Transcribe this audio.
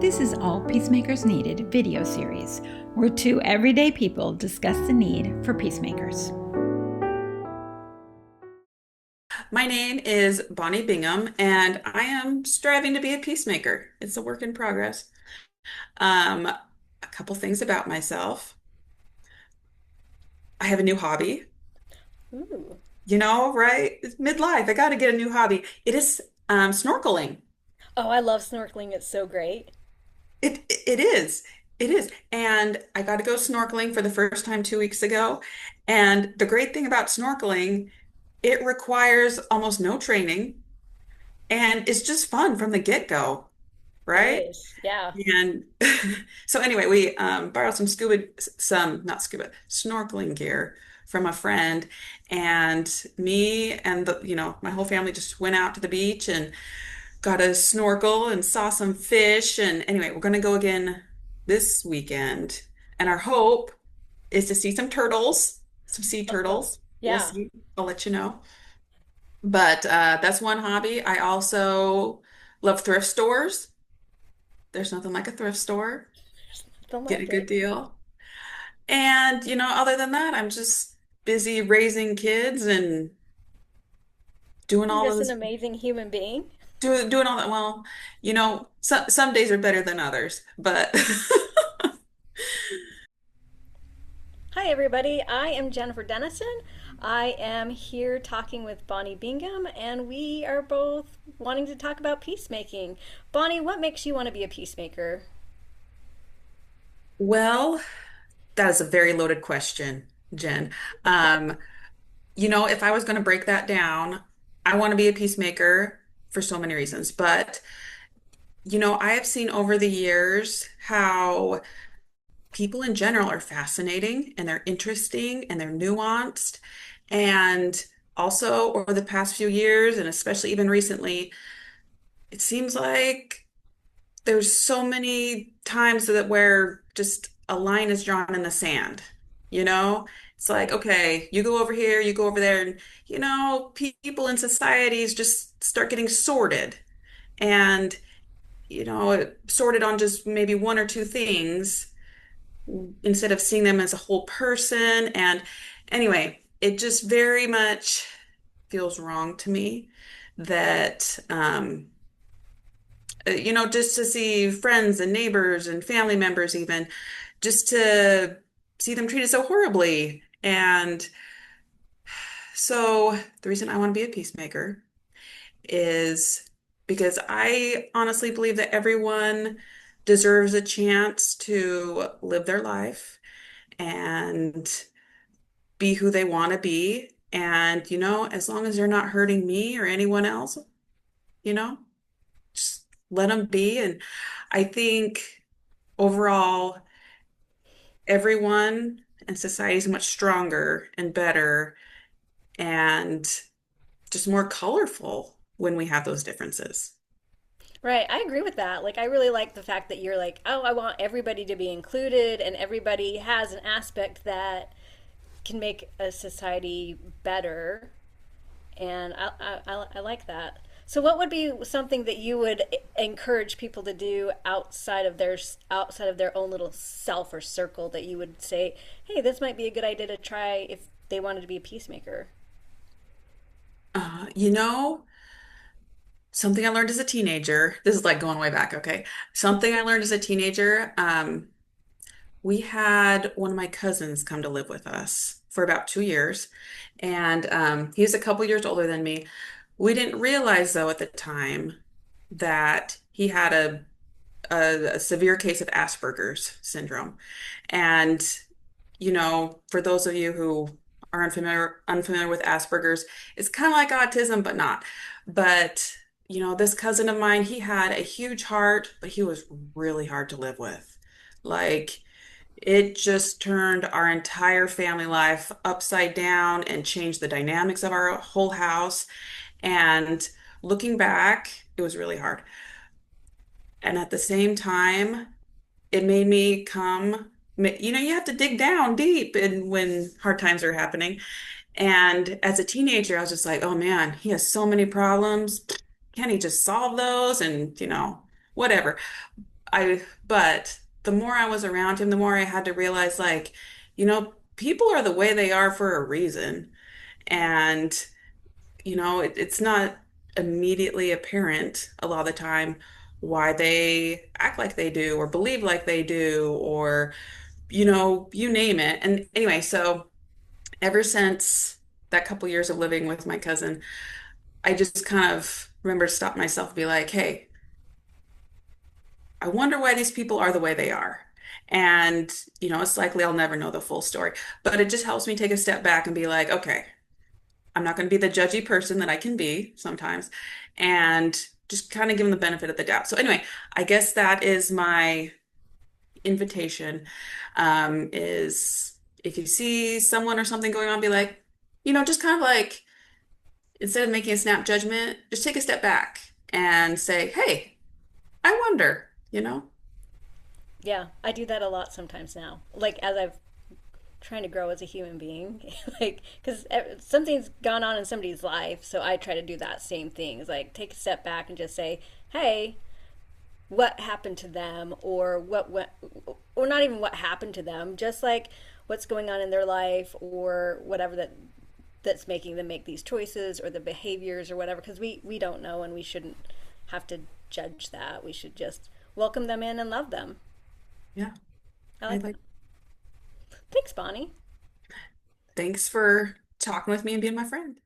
This is All Peacemakers Needed video series, where two everyday people discuss the need for peacemakers. My name is Bonnie Bingham, and I am striving to be a peacemaker. It's a work in progress. A couple things about myself. I have a new hobby. Ooh. Right? It's midlife. I got to get a new hobby. It is snorkeling. Oh, I love snorkeling. It's so great. It is. It is. And I got to go snorkeling for the first time 2 weeks ago. And the great thing about snorkeling, it requires almost no training, and it's just fun from the get-go, It right? is. Yeah. And so anyway, we borrowed not scuba, snorkeling gear from a friend, and me and my whole family just went out to the beach and got a snorkel and saw some fish. And anyway, we're going to go again this weekend. And our hope is to see some turtles, some sea Uh-oh. turtles. We'll Yeah. see. I'll let you know. But that's one hobby. I also love thrift stores. There's nothing like a thrift store. Don't Get a like good it. deal. And, other than that, I'm just busy raising kids and doing You're all of just an this, amazing human being. doing all that. Well, some days are better than others, but Hi, everybody. I am Jennifer Dennison. I am here talking with Bonnie Bingham, and we are both wanting to talk about peacemaking. Bonnie, what makes you want to be a peacemaker? well, that is a very loaded question, Jen. Um, if I was going to break that down, I want to be a peacemaker for so many reasons, but I have seen over the years how people in general are fascinating and they're interesting and they're nuanced. And also, over the past few years, and especially even recently, it seems like there's so many times that where just a line is drawn in the sand, you know? It's like, Right. okay, you go over here, you go over there, and people in societies just start getting sorted and, sorted on just maybe one or two things instead of seeing them as a whole person. And anyway, it just very much feels wrong to me that, just to see friends and neighbors and family members, even just to see them treated so horribly. And so the reason I want to be a peacemaker is because I honestly believe that everyone deserves a chance to live their life and be who they want to be. And, as long as they're not hurting me or anyone else, you know, just let them be. And I think overall, everyone and society is much stronger and better and just more colorful when we have those differences. Right, I agree with that. Like, I really like the fact that you're like, oh, I want everybody to be included, and everybody has an aspect that can make a society better. And I like that. So, what would be something that you would encourage people to do outside of their own little self or circle that you would say, hey, this might be a good idea to try if they wanted to be a peacemaker? Uh, you know, Something I learned as a teenager, this is like going way back, okay? Something I learned as a teenager, we had one of my cousins come to live with us for about 2 years, and he's a couple years older than me. We didn't realize, though, at the time that he had a severe case of Asperger's syndrome. And, for those of you who are unfamiliar with Asperger's, it's kind of like autism, but not. But, this cousin of mine, he had a huge heart, but he was really hard to live with. Like, it just turned our entire family life upside down and changed the dynamics of our whole house. And looking back, it was really hard. And at the same time, it made me you have to dig down deep and when hard times are happening. And as a teenager, I was just like, oh man, he has so many problems. Can he just solve those? And, whatever. but the more I was around him, the more I had to realize, like, people are the way they are for a reason. And, it's not immediately apparent a lot of the time why they act like they do or believe like they do, or, you name it. And anyway, so ever since that couple years of living with my cousin, I just kind of remember to stop myself and be like, hey, I wonder why these people are the way they are. And, it's likely I'll never know the full story, but it just helps me take a step back and be like, okay, I'm not going to be the judgy person that I can be sometimes, and just kind of give them the benefit of the doubt. So anyway, I guess that is my invitation, is if you see someone or something going on, be like, just kind of like, instead of making a snap judgment, just take a step back and say, hey, I wonder. Yeah, I do that a lot sometimes now. Like as I've trying to grow as a human being, like because something's gone on in somebody's life, so I try to do that same thing. Is like take a step back and just say, "Hey, what happened to them?" Or what went, or not even what happened to them, just like what's going on in their life or whatever that's making them make these choices or the behaviors or whatever. Because we don't know and we shouldn't have to judge that. We should just welcome them in and love them. Yeah. I I like that. like, Thanks, Bonnie. thanks for talking with me and being my friend.